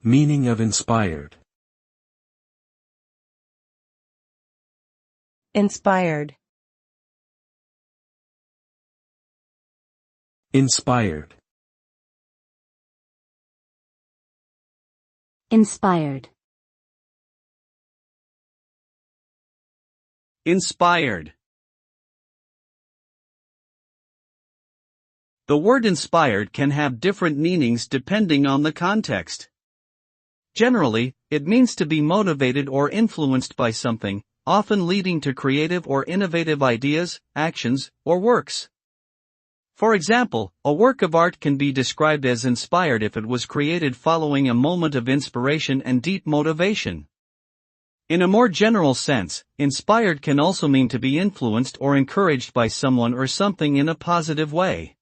Meaning of inspired. Inspired. Inspired. Inspired. Inspired. The word inspired can have different meanings depending on the context. Generally, it means to be motivated or influenced by something, often leading to creative or innovative ideas, actions, or works. For example, a work of art can be described as inspired if it was created following a moment of inspiration and deep motivation. In a more general sense, inspired can also mean to be influenced or encouraged by someone or something in a positive way.